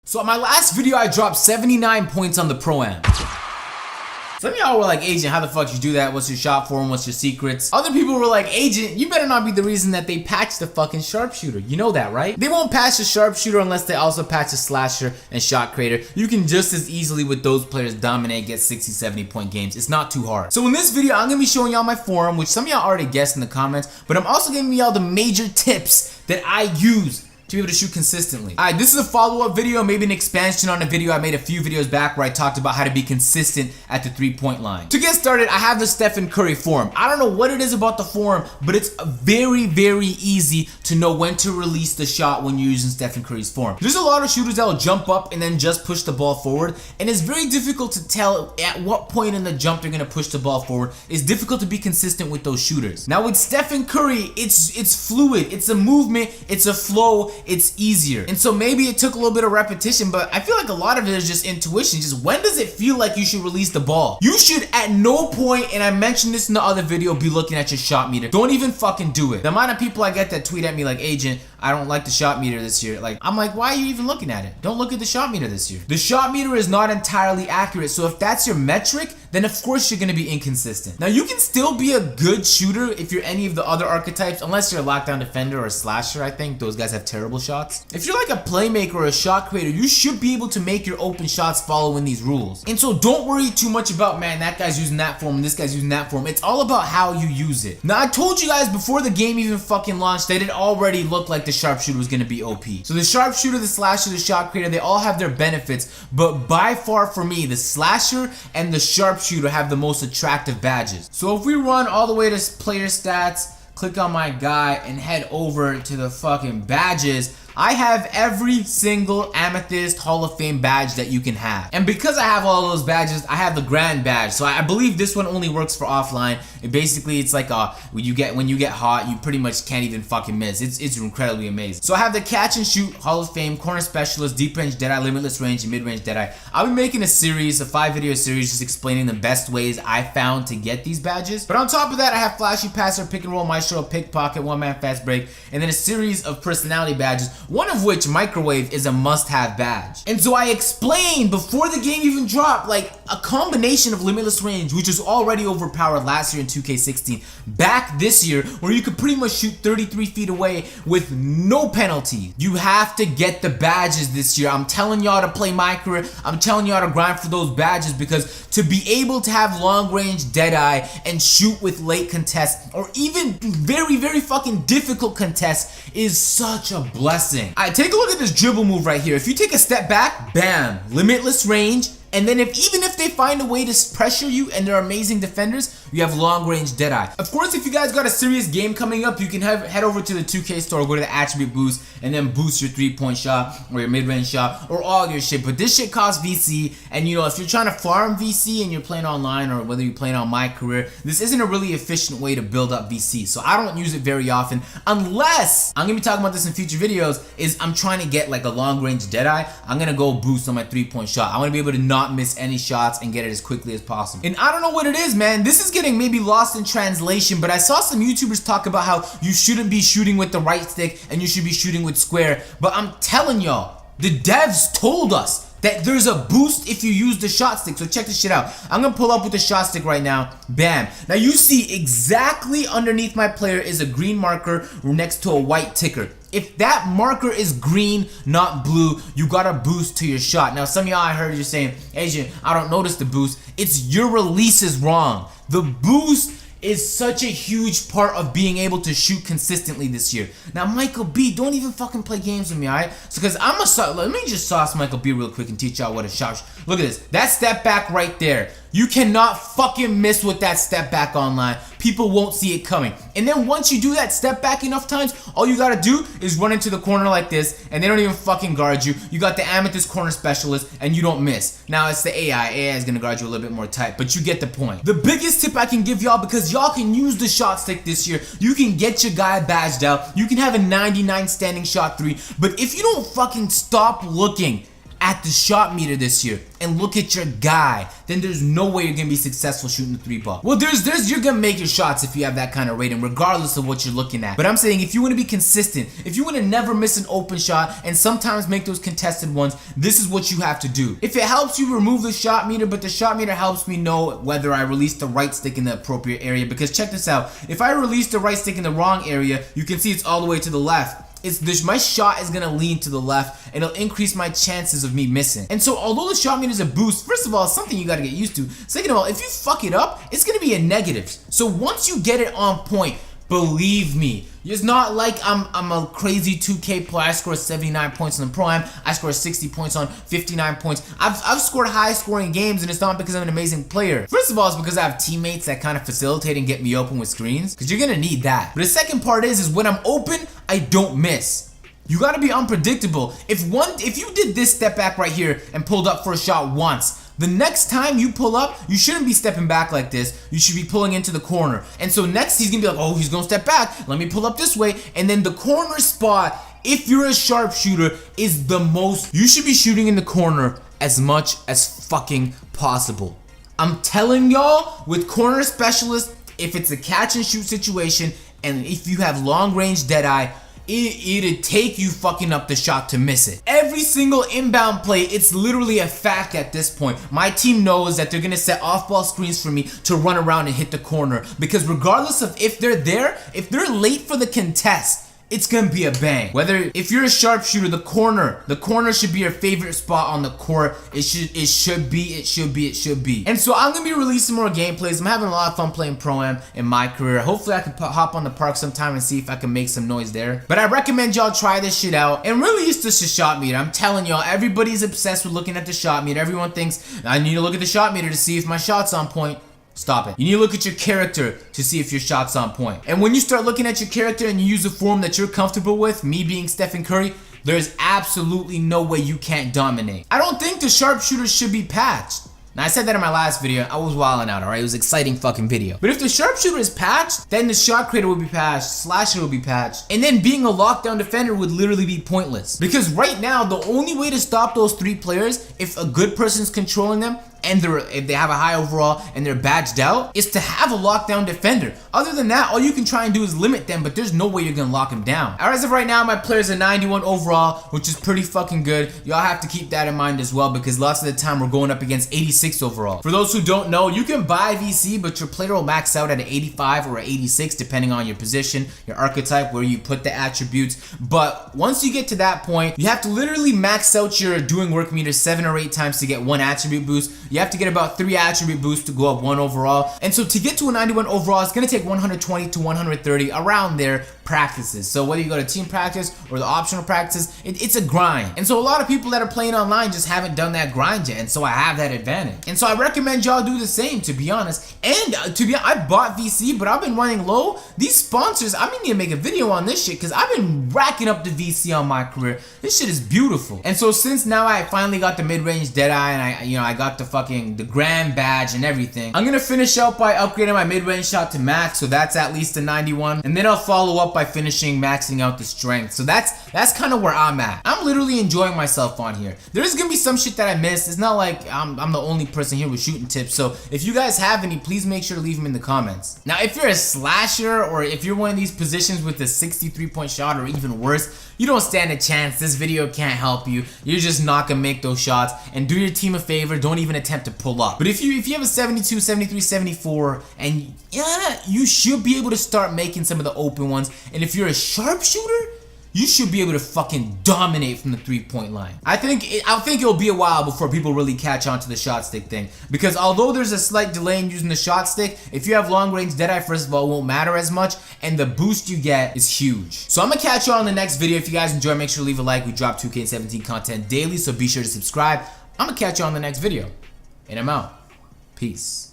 So in my last video, I dropped 79 points on the Pro-Am. Some of y'all were like, Agent, how the fuck you do that? What's your shot form? What's your secrets? Other people were like, Agent, you better not be the reason that they patched the fucking sharpshooter. You know that, right? They won't patch the sharpshooter unless they also patch the slasher and shot creator. You can just as easily with those players dominate, get 60, 70 point games. It's not too hard. So in this video, I'm gonna be showing y'all my forum, which some of y'all already guessed in the comments, but I'm also giving y'all the major tips that I use to be able to shoot consistently. Alright, this is a follow-up video, maybe an expansion on a video I made a few videos back where I talked about how to be consistent at the three-point line. To get started, I have the Stephen Curry forum. I don't know what it is about the forum, but it's very, very easy to know when to release the shot when you're using Stephen Curry's forum. There's a lot of shooters that will jump up and then just push the ball forward, and it's very difficult to tell at what point in the jump they're gonna push the ball forward. It's difficult to be consistent with those shooters. Now with Stephen Curry, it's fluid, it's a movement, it's a flow, it's easier. And so maybe it took a little bit of repetition, but I feel like a lot of it is just intuition. Just when does it feel like you should release the ball? You should at no point, and I mentioned this in the other video, be looking at your shot meter. Don't even fucking do it. The amount of people I get that tweet at me like, Agent, I don't like the shot meter this year. Like, I'm like, why are you even looking at it? Don't look at the shot meter this year. The shot meter is not entirely accurate, so if that's your metric, then of course you're gonna be inconsistent. Now you can still be a good shooter if you're any of the other archetypes, unless you're a lockdown defender or a slasher. I think those guys have terrible shots. If you're like a playmaker or a shot creator, you should be able to make your open shots following these rules. And so don't worry too much about, man, that guy's using that form and this guy's using that form. It's all about how you use it. Now I told you guys before the game even fucking launched that it already looked like the sharpshooter was gonna be OP. So the sharpshooter, the slasher, the shot creator, they all have their benefits, but by far for me, the slasher and the sharpshooter have the most attractive badges. So if we run all the way to player stats, click on my guy and head over to the fucking badges, I have every single Amethyst Hall of Fame badge that you can have. And because I have all those badges, I have the Grand badge. So I believe this one only works for offline. It's like when you get hot, you pretty much can't even fucking miss. It's incredibly amazing. So I have the Catch and Shoot Hall of Fame, Corner Specialist, Deep Range Deadeye, Limitless Range, and Mid Range Deadeye. I'll be making a 5-video series just explaining the best ways I found to get these badges. But on top of that, I have Flashy Passer, Pick and Roll, Maestro, Pickpocket, One Man Fast Break, and then a series of personality badges, one of which, Microwave, is a must-have badge. And so I explained before the game even dropped, like a combination of Limitless Range, which was already overpowered last year in 2K16, back this year, where you could pretty much shoot 33 feet away with no penalty. You have to get the badges this year. I'm telling y'all to play my career. I'm telling y'all to grind for those badges, because to be able to have long range Deadeye and shoot with late contests, or even very, very fucking difficult contests, is such a blessing. Alright, take a look at this dribble move right here. If you take a step back, bam, limitless range. And then even if they find a way to pressure you and they're amazing defenders, you have long range Deadeye. Of course, if you guys got a serious game coming up, you can head over to the 2K store, go to the attribute boost, and then boost your 3-point shot or your mid-range shot or all your shit. But this shit costs VC, and you know, if you're trying to farm VC and you're playing online, or whether you're playing on my career, this isn't a really efficient way to build up VC. So I don't use it very often, unless, I'm gonna be talking about this in future videos, is I'm trying to get like a long range Deadeye. I'm gonna go boost on my 3-point shot. I wanna be able to not miss any shots and get it as quickly as possible. And I don't know what it is, man. This is getting maybe lost in translation, but I saw some YouTubers talk about how you shouldn't be shooting with the right stick and you should be shooting with square. But I'm telling y'all, the devs told us that there's a boost if you use the shot stick. So check this shit out. I'm gonna pull up with the shot stick right now. Bam. Now you see exactly underneath my player is a green marker next to a white ticker. If that marker is green, not blue, you got a boost to your shot. Now some of y'all I heard you saying, Agent, I don't notice the boost. It's your release is wrong. The boost is such a huge part of being able to shoot consistently this year. Now Michael B, don't even fucking play games with me, alright? So cause let me just sauce Michael B real quick and teach y'all what a shot. Look at this, that step back right there. You cannot fucking miss with that step back online. People won't see it coming. And then once you do that step back enough times, all you gotta do is run into the corner like this, and they don't even fucking guard you. You got the Amethyst Corner Specialist, and you don't miss. Now it's the AI. AI is gonna guard you a little bit more tight, but you get the point. The biggest tip I can give y'all, because y'all can use the shot stick this year, you can get your guy badged out, you can have a 99 standing shot 3, but if you don't fucking stop looking at the shot meter this year and look at your guy, then there's no way you're gonna be successful shooting the 3-ball. Well, you're gonna make your shots if you have that kind of rating, regardless of what you're looking at. But I'm saying if you want to be consistent, if you want to never miss an open shot and sometimes make those contested ones, this is what you have to do. If it helps you remove the shot meter, but the shot meter helps me know whether I release the right stick in the appropriate area, because check this out, if I release the right stick in the wrong area, you can see it's all the way to the left. My shot is gonna lean to the left and it'll increase my chances of me missing. And so although the shot meter is a boost, first of all, it's something you gotta get used to. Second of all, if you fuck it up, it's gonna be a negative. So once you get it on point, believe me, it's not like I'm a crazy 2K player. I scored 79 points on the Pro-Am. I scored 60 points on 59 points. I've scored high scoring games, and it's not because I'm an amazing player. First of all, it's because I have teammates that kind of facilitate and get me open with screens, because you're gonna need that. But the second part is when I'm open, I don't miss. You gotta be unpredictable. If you did this step back right here and pulled up for a shot once, the next time you pull up, you shouldn't be stepping back like this. You should be pulling into the corner. And so next he's gonna be like, oh, he's gonna step back. Let me pull up this way. And then the corner spot, if you're a sharpshooter, is the most. You should be shooting in the corner as much as fucking possible. I'm telling y'all, with corner specialists, if it's a catch and shoot situation, and if you have long range deadeye, it'd take you fucking up the shot to miss it. Every single inbound play, it's literally a fact at this point. My team knows that they're gonna set off-ball screens for me to run around and hit the corner, because regardless of if they're there, if they're late for the contest, it's gonna be a bang. Whether if you're a sharpshooter, the corner should be your favorite spot on the court. It should be. And so I'm gonna be releasing more gameplays. I'm having a lot of fun playing Pro-Am in my career. Hopefully I can hop on the park sometime and see if I can make some noise there. But I recommend y'all try this shit out. And really, it's just a shot meter. I'm telling y'all, everybody's obsessed with looking at the shot meter. Everyone thinks I need to look at the shot meter to see if my shot's on point. Stop it. You need to look at your character to see if your shot's on point. And when you start looking at your character and you use a form that you're comfortable with, me being Stephen Curry, there's absolutely no way you can't dominate. I don't think the sharpshooters should be patched. Now, I said that in my last video. I was wilding out, alright? It was an exciting fucking video. But if the sharpshooter is patched, then the shot creator will be patched, slasher will be patched, and then being a lockdown defender would literally be pointless. Because right now, the only way to stop those 3 players, if a good person's controlling them, and if they have a high overall and they're badged out, is to have a lockdown defender. Other than that, all you can try and do is limit them, but there's no way you're gonna lock them down. As of right now, my player's a 91 overall, which is pretty fucking good. Y'all have to keep that in mind as well, because lots of the time we're going up against 86 overall. For those who don't know, you can buy VC, but your player will max out at an 85 or an 86, depending on your position, your archetype, where you put the attributes. But once you get to that point, you have to literally max out your doing work meter 7 or 8 times to get 1 attribute boost. You have to get about 3 attribute boosts to go up 1 overall. And so to get to a 91 overall, it's gonna take 120 to 130 around there practices. So whether you go to team practice or the optional practices, it's a grind. And so a lot of people that are playing online just haven't done that grind yet. And so I have that advantage. And so I recommend y'all do the same, to be honest. And I bought VC, but I've been running low. These sponsors, I need to make a video on this shit, because I've been racking up the VC on my career. This shit is beautiful. And so since now I finally got the mid-range deadeye and I got the grand badge and everything, I'm gonna finish out by upgrading my mid-range shot to max, so that's at least a 91, and then I'll follow up by finishing maxing out the strength. So that's kind of where I'm at. I'm literally enjoying myself on here. There's gonna be some shit that I missed. It's not like I'm the only person here with shooting tips, so if you guys have any, please make sure to leave them in the comments. Now, if you're a slasher, or if you're one of these positions with a 63-point shot or even worse, you don't stand a chance. This video can't help you. You're just not gonna make those shots. And do your team a favor, don't even attempt to pull up. But if you have a 72, 73, 74, and yeah, you should be able to start making some of the open ones. And if you're a sharpshooter, you should be able to fucking dominate from the 3-point line. I think it'll be a while before people really catch on to the shot stick thing, because although there's a slight delay in using the shot stick, if you have long range deadeye, first of all, it won't matter as much, and the boost you get is huge. So I'm gonna catch you all in the next video. If you guys enjoy, make sure to leave a like. We drop 2K17 content daily, so be sure to subscribe. I'm gonna catch you on the next video, and I'm out. Peace.